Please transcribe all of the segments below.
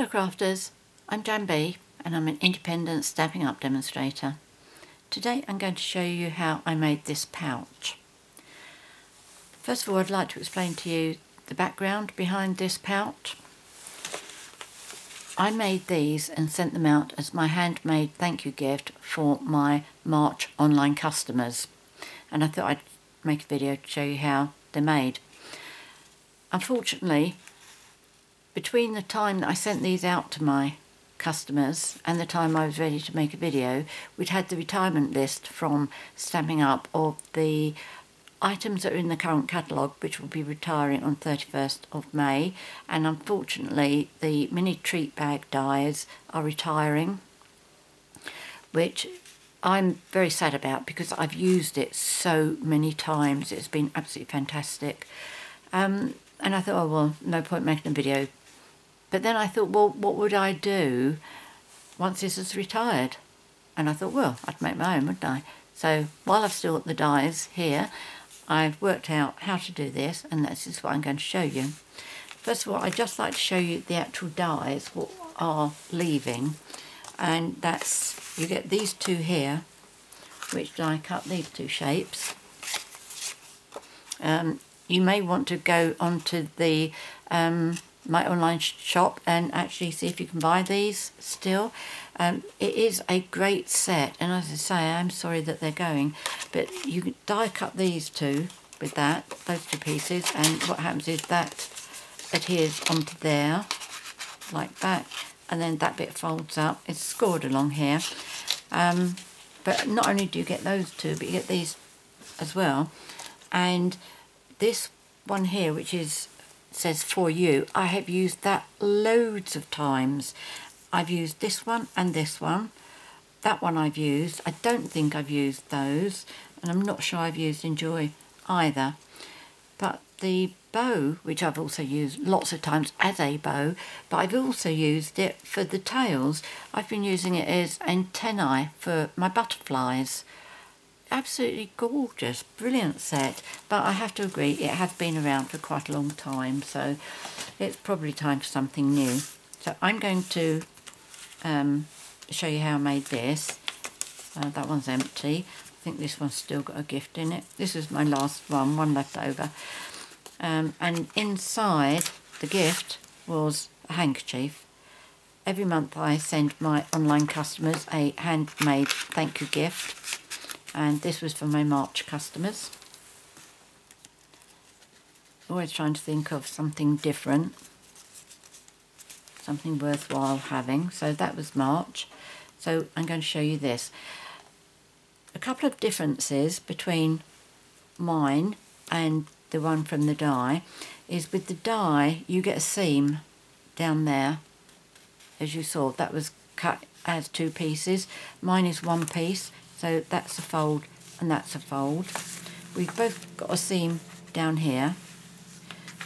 Hello crafters, I'm Jan B and I'm an independent Stampin' Up demonstrator. Today I'm going to show you how I made this pouch. First of all, I'd like to explain to you the background behind this pouch. I made these and sent them out as my handmade thank you gift for my March online customers, and I thought I'd make a video to show you how they're made. Unfortunately, between the time that I sent these out to my customers and the time I was ready to make a video, we'd had the retirement list from Stampin' Up of the items that are in the current catalogue, which will be retiring on 31st of May, and unfortunately the mini treat bag dies are retiring, which I'm very sad about because I've used it so many times. It's been absolutely fantastic. And I thought, oh well, no point making a video. But then I thought, well, what would I do once this is retired? And I thought, well, I'd make my own, wouldn't I? So while I've still got the dies here, I've worked out how to do this, and this is what I'm going to show you. First of all, I'd just like to show you the actual dies, what are leaving. And that's, you get these two here, which I cut these two shapes. You may want to go onto the my online shop and actually see if you can buy these still. It is a great set, and as I say, I'm sorry that they're going, but you can die cut these two with that, those two pieces, and what happens is that adheres onto there like that, and then that bit folds up. It's scored along here, but not only do you get those two, but you get these as well. And this one here, which is says for you, I have used that loads of times. I've used this one and this one. That one I've used. I don't think I've used those, and I'm not sure I've used Enjoy either. But the bow, which I've also used lots of times as a bow, but I've also used it for the tails. I've been using it as antennae for my butterflies. Absolutely gorgeous, brilliant set, but I have to agree it has been around for quite a long time, so it's probably time for something new. So I'm going to show you how I made this. That one's empty. I think this one's still got a gift in it. This is my last one left over. And inside the gift was a handkerchief. Every month I send my online customers a handmade thank you gift. And this was for my March customers. Always trying to think of something different, something worthwhile having. So that was March. So I'm going to show you this. A couple of differences between mine and the one from the die is with the die you get a seam down there. As you saw, that was cut as two pieces. Mine is one piece. So that's a fold and that's a fold. We've both got a seam down here,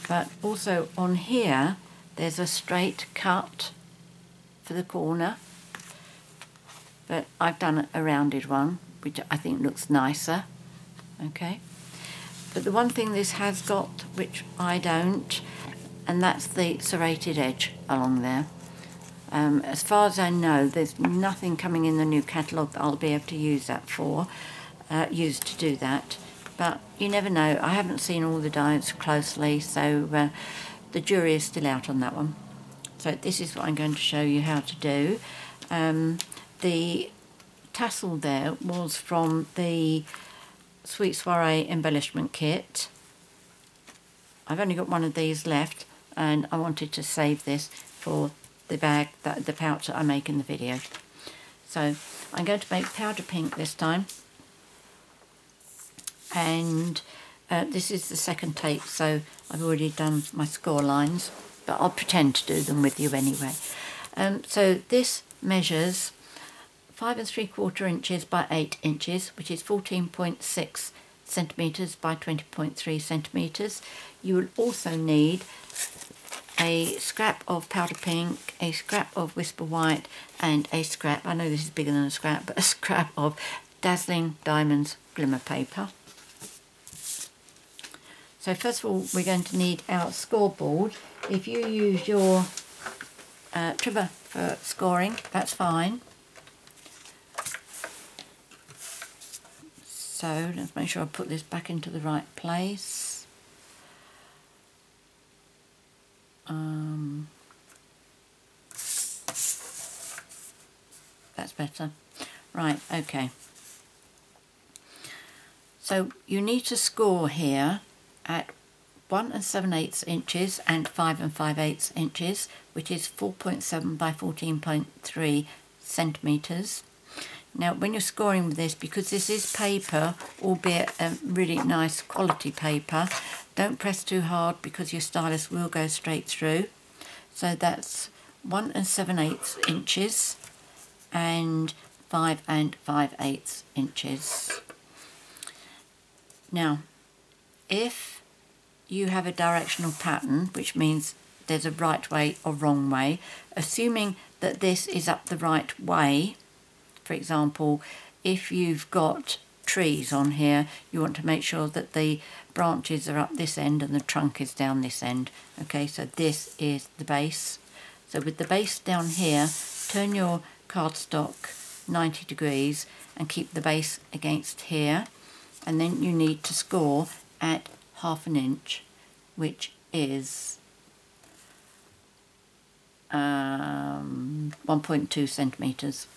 but also on here there's a straight cut for the corner, but I've done a rounded one, which I think looks nicer. Okay, but the one thing this has got, which I don't, and that's the serrated edge along there. As far as I know, there's nothing coming in the new catalogue that I'll be able to use that for, use to do that. But you never know. I haven't seen all the dies closely, so the jury is still out on that one. So this is what I'm going to show you how to do. The tassel there was from the Sweet Soiree embellishment kit. I've only got one of these left, and I wanted to save this for the bag, the pouch that I make in the video. So I'm going to make powder pink this time, and this is the second take, so I've already done my score lines, but I'll pretend to do them with you anyway. So this measures 5 3/4 inches by 8 inches, which is 14.6 centimetres by 20.3 centimetres. You will also need a scrap of powder pink, a scrap of Whisper White, and a scrap, I know this is bigger than a scrap, but a scrap of Dazzling Diamonds Glimmer Paper. So first of all, we're going to need our scoreboard. If you use your trimmer for scoring, that's fine. So let's make sure I put this back into the right place. That's better. Right, okay. So you need to score here at 1 7/8 inches and 5 5/8 inches, which is 4.7 by 14.3 centimetres. Now when you're scoring with this, because this is paper, albeit a really nice quality paper, don't press too hard because your stylus will go straight through. So that's 1 7/8 inches and 5 5/8 inches. Now, if you have a directional pattern, which means there's a right way or wrong way, assuming that this is up the right way, for example, if you've got trees on here, you want to make sure that the branches are up this end and the trunk is down this end. Okay, so this is the base. So with the base down here, turn your cardstock 90 degrees and keep the base against here, and then you need to score at 1/2 inch, which is 1.2 centimetres.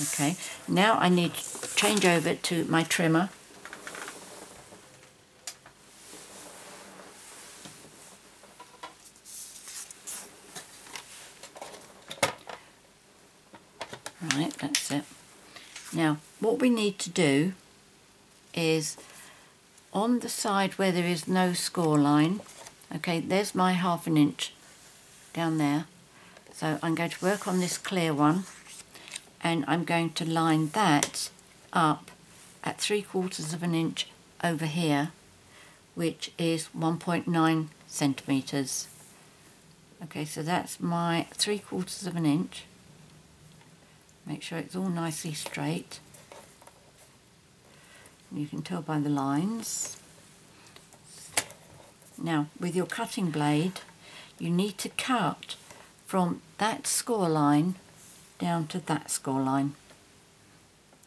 Okay, now I need to change over to my trimmer. Right, that's it. Now, what we need to do is on the side where there is no score line, okay, there's my 1/2 inch down there. So I'm going to work on this clear one, and I'm going to line that up at 3/4 inch over here, which is 1.9 centimetres. Okay, so that's my 3/4 inch. Make sure it's all nicely straight. You can tell by the lines. Now, with your cutting blade, you need to cut from that score line down to that score line.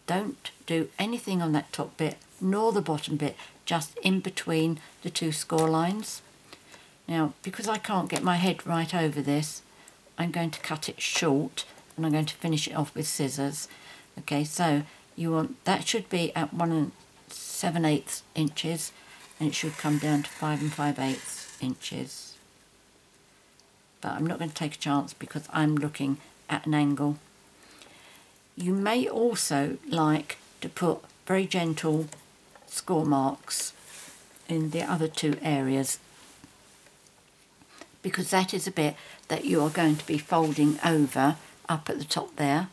Don't do anything on that top bit nor the bottom bit, just in between the two score lines. Now, because I can't get my head right over this, I'm going to cut it short, and I'm going to finish it off with scissors. Okay, so you want, that should be at 1 7/8 inches, and it should come down to 5 5/8 inches. But I'm not going to take a chance because I'm looking at an angle. You may also like to put very gentle score marks in the other two areas, because that is a bit that you are going to be folding over up at the top there,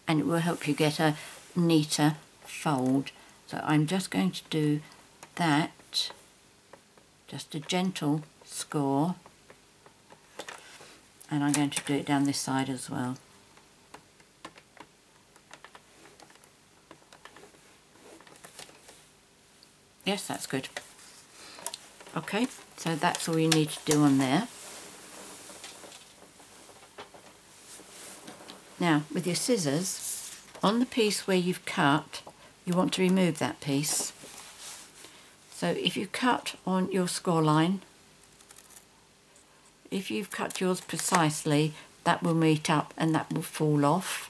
and it will help you get a neater fold. So I'm just going to do that, just a gentle score, and I'm going to do it down this side as well. Yes, that's good. Okay, so that's all you need to do on there. Now, with your scissors, on the piece where you've cut, you want to remove that piece. So if you cut on your score line, if you've cut yours precisely, that will meet up and that will fall off.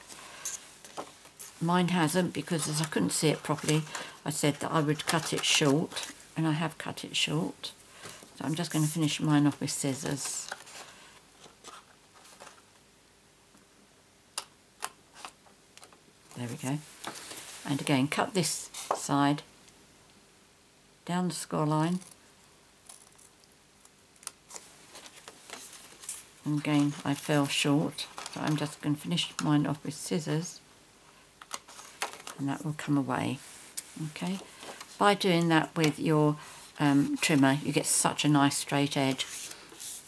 Mine hasn't, because as I couldn't see it properly, I said that I would cut it short, and I have cut it short. So I'm just going to finish mine off with scissors. There we go. And again, cut this side down the score line. And again, I fell short, so I'm just going to finish mine off with scissors, and that will come away. Okay, by doing that with your trimmer, you get such a nice straight edge.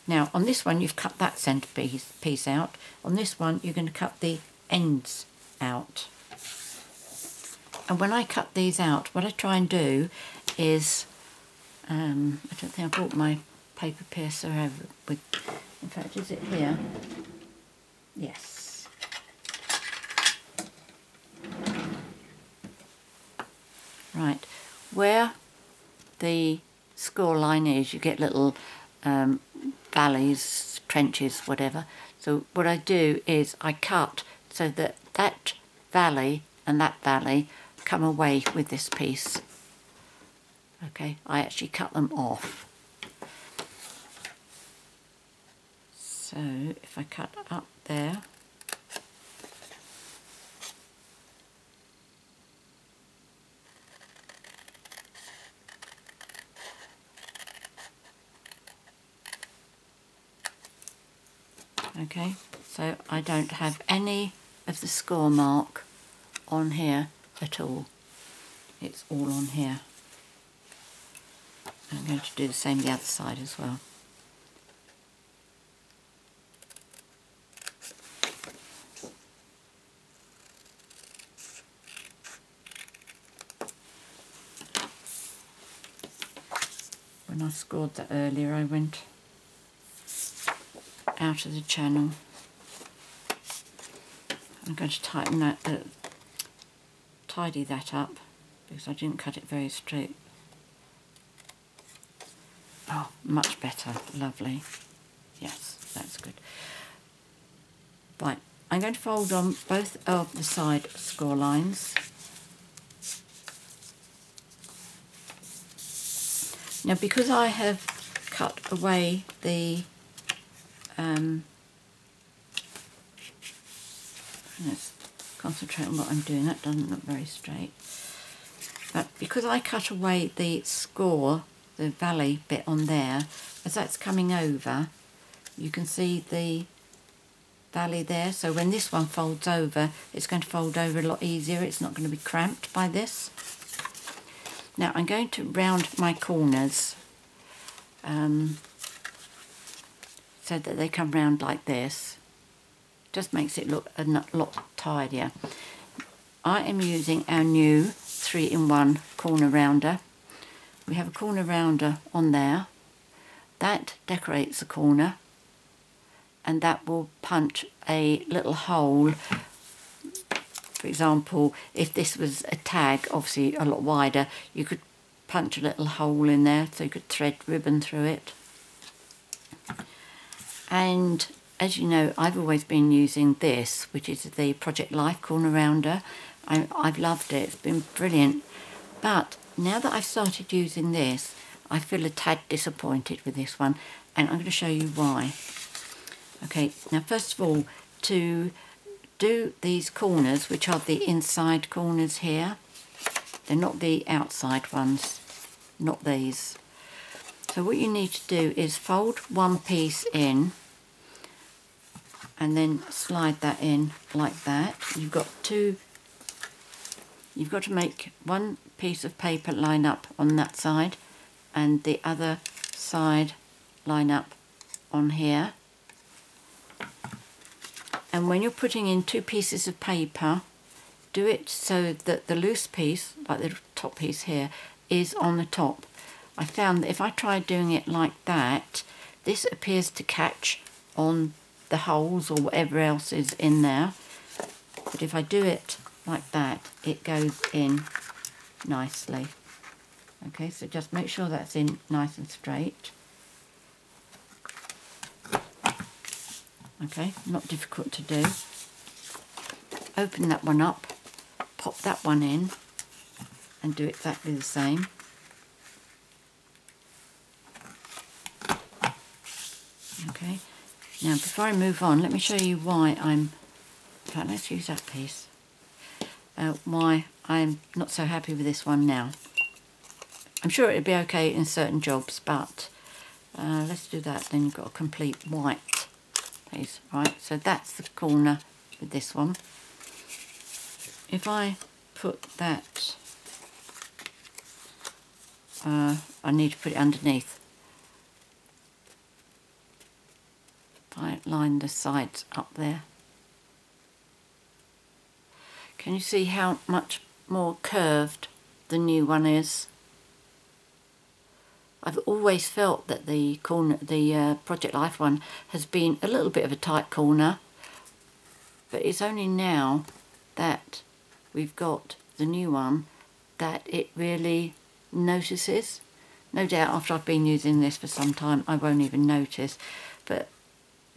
Now, on this one, you've cut that centre piece out. On this one, you're going to cut the ends out. And when I cut these out, what I try and do is, I don't think I brought my paper piercer over with, in fact, is it here? Yes. Right, where the score line is, you get little valleys, trenches, whatever. So what I do is I cut so that that valley and that valley come away with this piece. Okay, I actually cut them off. So if I cut up there, okay, so I don't have any of the score mark on here at all. It's all on here. I'm going to do the same the other side as well. When I scored that earlier, I went out of the channel. I'm going to tighten that, tidy that up because I didn't cut it very straight. Oh, much better, lovely. Yes, that's good. Right, I'm going to fold on both of the side score lines. Now, because I have cut away the let's concentrate on what I'm doing. That doesn't look very straight. But because I cut away the score, the valley bit on there, as that's coming over, you can see the valley there. So when this one folds over, it's going to fold over a lot easier. It's not going to be cramped by this. Now I'm going to round my corners so that they come round like this. Just makes it look a lot tidier. I am using our new 3-in-1 corner rounder. We have a corner rounder on there. That decorates the corner, and that will punch a little hole. For example, if this was a tag, obviously a lot wider, you could punch a little hole in there so you could thread ribbon through it. And as you know, I've always been using this, which is the Project Life corner rounder. I've loved it, it's been brilliant. But now that I've started using this, I feel a tad disappointed with this one, and I'm going to show you why. Okay, now first of all, to do these corners, which are the inside corners here, they're not the outside ones, not these. So what you need to do is fold one piece in and then slide that in like that. You've got to make one piece of paper line up on that side and the other side line up on here. And when you're putting in two pieces of paper, do it so that the loose piece, like the top piece here, is on the top. I found that if I tried doing it like that, this appears to catch on the holes or whatever else is in there. But if I do it like that, it goes in nicely. Okay, so just make sure that's in nice and straight. Okay, not difficult to do. Open that one up, pop that one in, and do exactly the same. Okay, now before I move on, let me show you why I'm, in fact, let's use that piece, why I'm not so happy with this one now. I'm sure it'd be okay in certain jobs, but let's do that, then you've got a complete white piece. Right, so that's the corner with this one. If I put that, I need to put it underneath. If I line the sides up there, can you see how much more curved the new one is? I've always felt that the corner, the Project Life one has been a little bit of a tight corner, but it's only now that we've got the new one that it really notices. No doubt after I've been using this for some time I won't even notice, but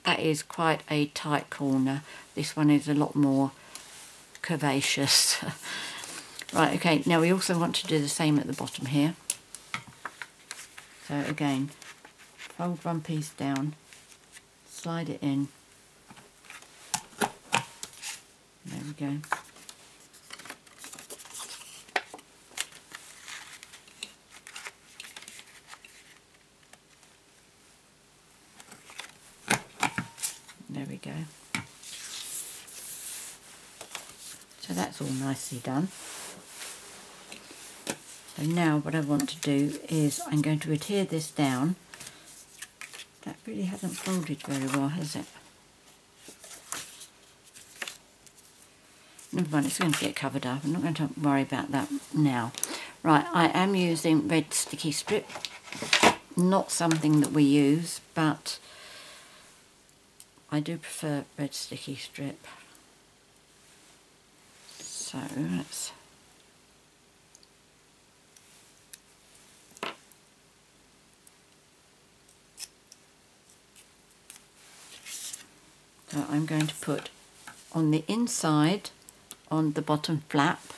that is quite a tight corner. This one is a lot more curvaceous. Right, okay, now we also want to do the same at the bottom here. So again, fold one piece down, slide it in. There we go. There we go. So that's all nicely done. So now what I want to do is I'm going to adhere this down. That really hasn't folded very well, has it? Never mind, it's going to get covered up. I'm not going to worry about that now. Right, I am using red sticky strip. Not something that we use, but I do prefer red sticky strip. So let's... So I'm going to put on the inside, on the bottom flap,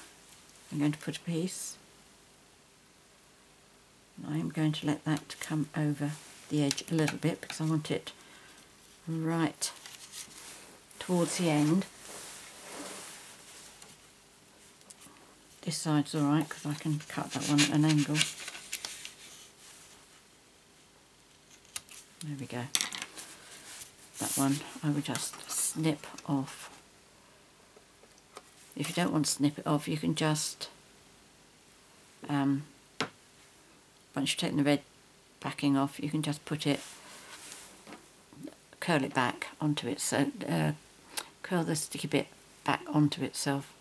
I'm going to put a piece. And I'm going to let that come over the edge a little bit because I want it right towards the end. This side's alright because I can cut that one at an angle. There we go. That one I would just snip off. If you don't want to snip it off, you can just, once you've taken the red backing off, you can just put it, curl it back onto it, so curl the sticky bit back onto itself.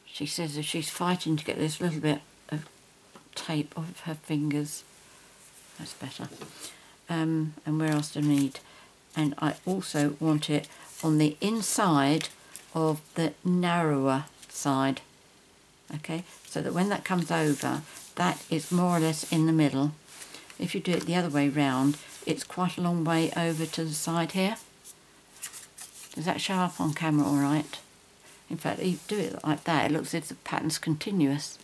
She says that she's fighting to get this little bit of tape off her fingers. That's better. And where else do I need? And I also want it on the inside of the narrower side. Okay, so that when that comes over, that is more or less in the middle. If you do it the other way round, it's quite a long way over to the side here. Does that show up on camera all right? In fact, if you do it like that, it looks as if the pattern's continuous,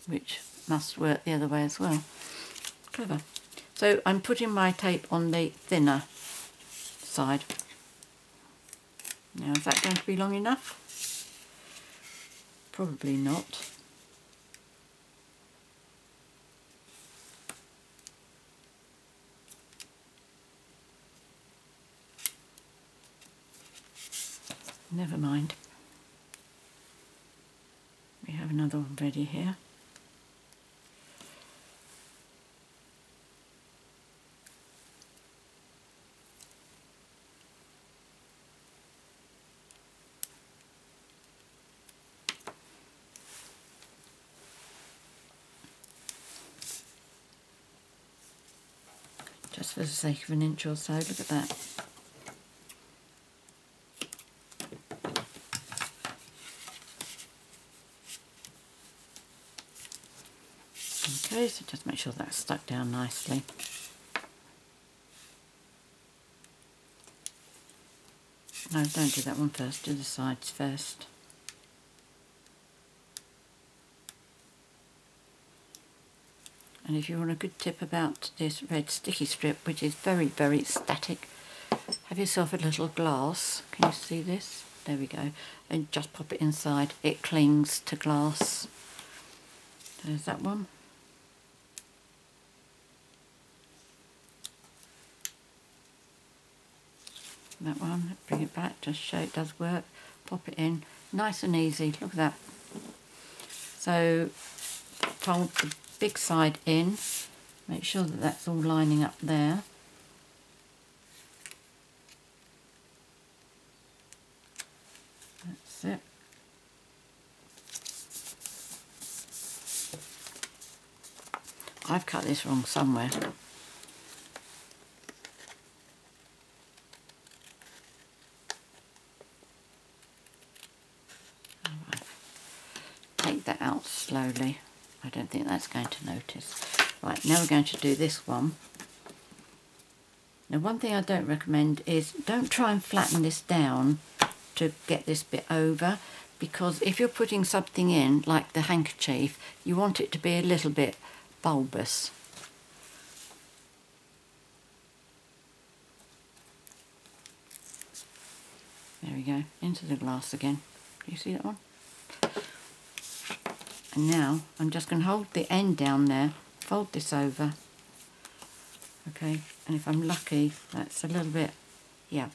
which must work the other way as well. Clever. So I'm putting my tape on the thinner side. Now, is that going to be long enough? Probably not. Never mind. We have another one ready here. Just for the sake of an inch or so, look at that. Okay, so just make sure that's stuck down nicely. No, don't do that one first, do the sides first. And if you want a good tip about this red sticky strip, which is very, very static, have yourself a little glass. Can you see this? There we go. And just pop it inside. It clings to glass. There's that one. That one. Bring it back, just show it does work. Pop it in. Nice and easy. Look at that. So fold the big side in, make sure that that's all lining up there. That's it. I've cut this wrong somewhere. Take that out slowly. I don't think that's going to notice. Right, now we're going to do this one. Now one thing I don't recommend is don't try and flatten this down to get this bit over, because if you're putting something in like the handkerchief, you want it to be a little bit bulbous. There we go, into the glass again. Do you see that one? And now I'm just going to hold the end down there, fold this over, okay, and if I'm lucky, that's a little bit, yeah,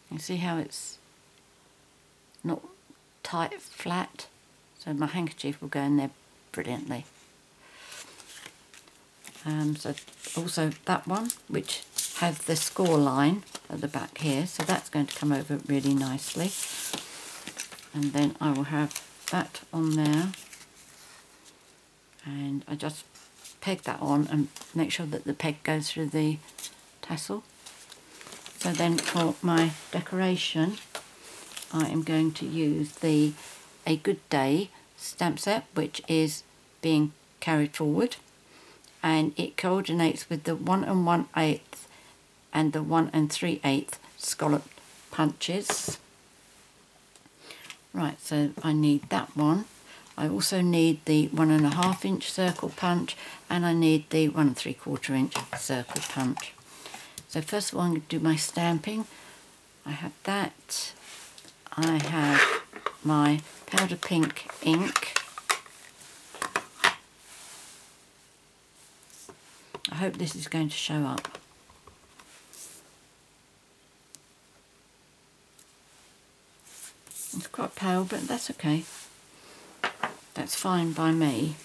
you see how it's not tight, flat, so my handkerchief will go in there brilliantly. So also that one, which has the score line at the back here, so that's going to come over really nicely, and then I will have that on there. And I just peg that on and make sure that the peg goes through the tassel. So then for my decoration, I am going to use the A Good Day stamp set, which is being carried forward, and it coordinates with the 1 1/8 and the 1 3/8 scallop punches. Right, so I need that one. I also need the 1 1/2 inch circle punch, and I need the 1 3/4 inch circle punch. So first of all, I'm going to do my stamping. I have that. I have my powder pink ink. I hope this is going to show up. It's quite pale, but that's okay. That's fine by me.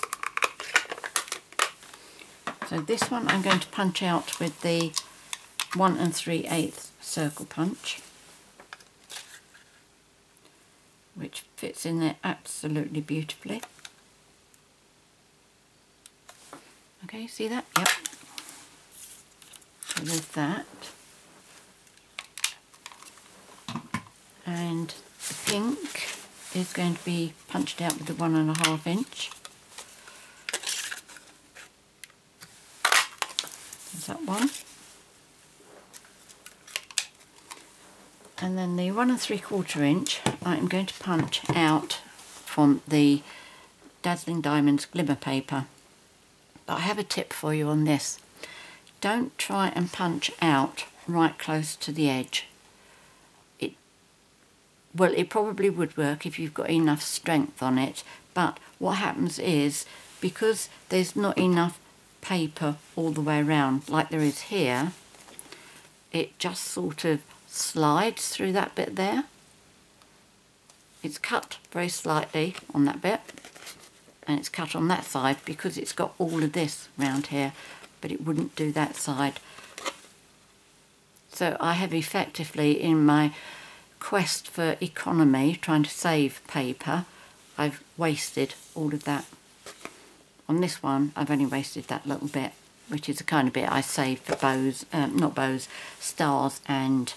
So this one I'm going to punch out with the 1 3/8 circle punch, which fits in there absolutely beautifully. Okay, see that? Yep. So there's that. And the pink is going to be punched out with the 1 1/2 inch. There's that one. And then the 1 3/4 inch I am going to punch out from the Dazzling Diamonds Glimmer Paper. But I have a tip for you on this. Don't try and punch out right close to the edge. Well, it probably would work if you've got enough strength on it, but what happens is, because there's not enough paper all the way around like there is here, it just sort of slides through that bit there. It's cut very slightly on that bit, and it's cut on that side because it's got all of this round here, but it wouldn't do that side. So I have effectively, in my quest for economy, trying to save paper, I've wasted all of that. On this one I've only wasted that little bit, which is the kind of bit I save for bows, not bows, stars and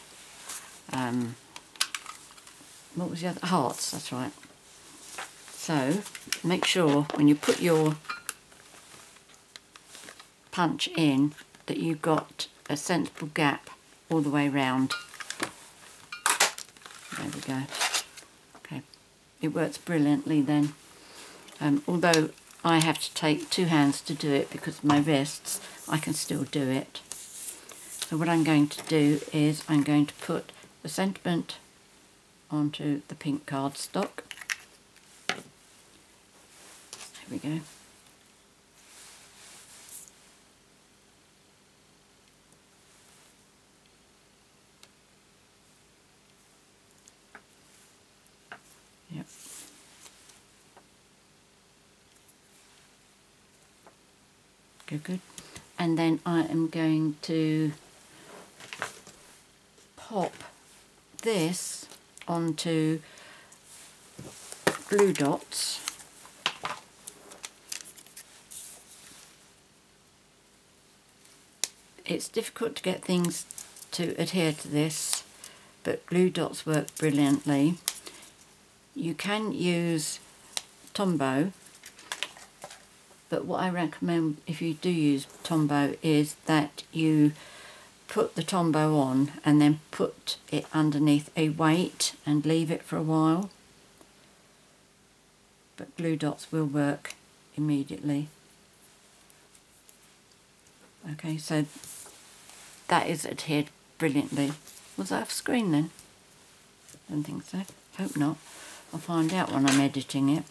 what was the other, hearts, that's right. So make sure when you put your punch in that you've got a sensible gap all the way round. There we go. Okay, it works brilliantly then. Although I have to take 2 hands to do it because of my wrists, I can still do it. So what I'm going to do is I'm going to put the sentiment onto the pink cardstock. There we go. Yep. Good. And then I am going to pop this onto glue dots. it's difficult to get things to adhere to this, but glue dots work brilliantly. You can use Tombow, but what I recommend if you do use Tombow is that you put the Tombow on and then put it underneath a weight and leave it for a while. But glue dots will work immediately. Okay, so that is adhered brilliantly. Was that off screen then? Don't think so. Hope not. I'll find out when I'm editing it.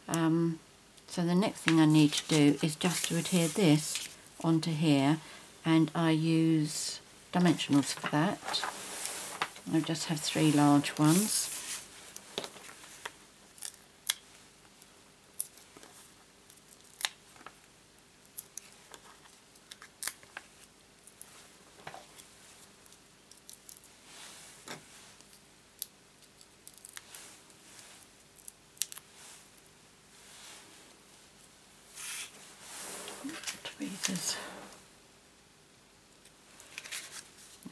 So the next thing I need to do is just to adhere this onto here, and I use dimensionals for that. I just have 3 large ones. Tweezers.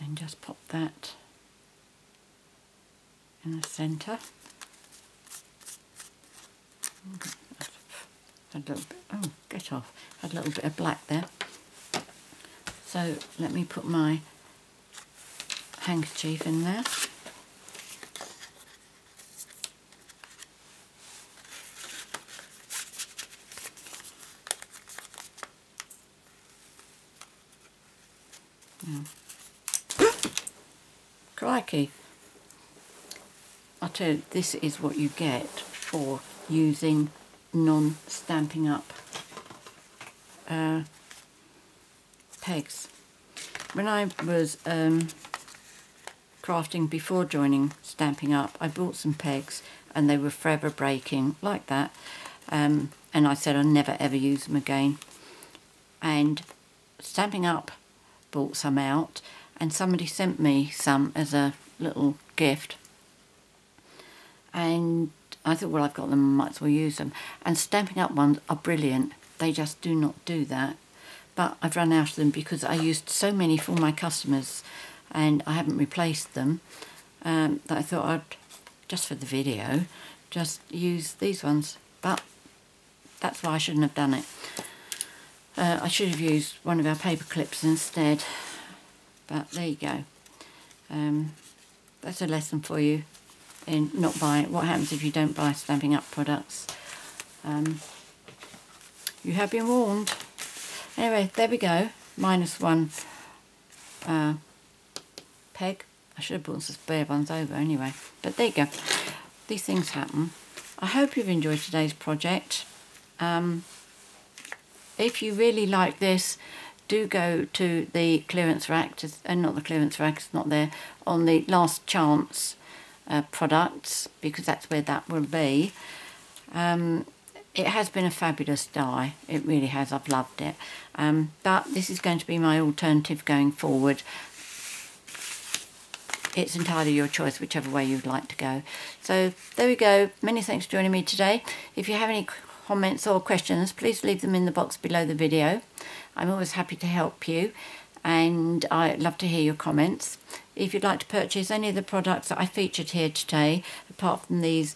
And just pop that in the centre. Had a little bit, oh, get off. Had a little bit of black there. So let me put my handkerchief in there. Crikey. I'll tell you, this is what you get for using non-Stampin' Up pegs. When I was crafting before joining Stampin' Up, I bought some pegs and they were forever breaking like that, and I said I'd never ever use them again. And Stampin' Up bought some out, and somebody sent me some as a little gift, and I thought, well, I've got them, I might as well use them. And Stampin' Up ones are brilliant, they just do not do that. But I've run out of them because I used so many for my customers and I haven't replaced them, that I thought I'd, just for the video, just use these ones. But that's why I shouldn't have done it. I should have used one of our paper clips instead, but there you go. That's a lesson for you in not buying. What happens if you don't buy Stampin' Up products? You have been warned. Anyway, there we go. -1 peg. I should have brought some spare ones over anyway, but there you go. These things happen. I hope you've enjoyed today's project. If you really like this, do go to the clearance rack, not the clearance rack, it's not there, on the last chance products, because that's where that will be. It has been a fabulous die, it really has, I've loved it. But this is going to be my alternative going forward. It's entirely your choice, whichever way you'd like to go. So there we go. Many thanks for joining me today. If you have any comments or questions, please leave them in the box below the video. I'm always happy to help you, and I love to hear your comments. If you'd like to purchase any of the products that I featured here today, apart from these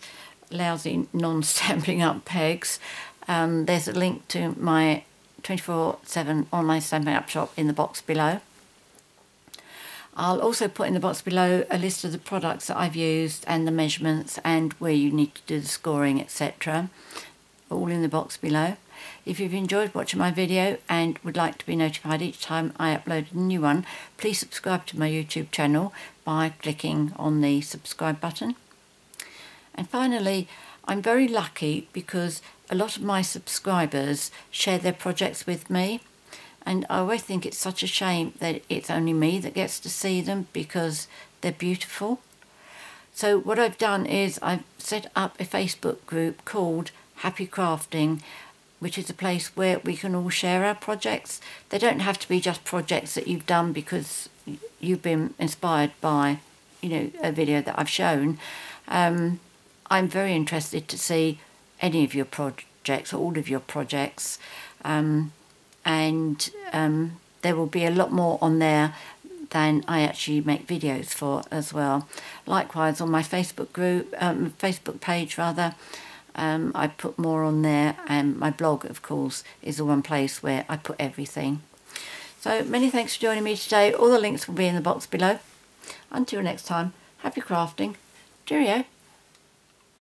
lousy non-Stampin' Up pegs, there's a link to my 24/7 online Stampin' Up shop in the box below. I'll also put in the box below a list of the products that I've used and the measurements and where you need to do the scoring, etc. All in the box below. If you've enjoyed watching my video and would like to be notified each time I upload a new one, please subscribe to my YouTube channel by clicking on the subscribe button. And finally, I'm very lucky because a lot of my subscribers share their projects with me, and I always think it's such a shame that it's only me that gets to see them because they're beautiful. So what I've done is I've set up a Facebook group called Happy Crafting, which is a place where we can all share our projects. They don't have to be just projects that you've done because you've been inspired by, you know, a video that I've shown. I'm very interested to see any of your projects or all of your projects, and then there will be a lot more on there than I actually make videos for as well. Likewise on my Facebook group, Facebook page rather, I put more on there, and my blog of course is the one place where I put everything. So many thanks for joining me today. All the links will be in the box below. Until next time, happy crafting. Cheerio.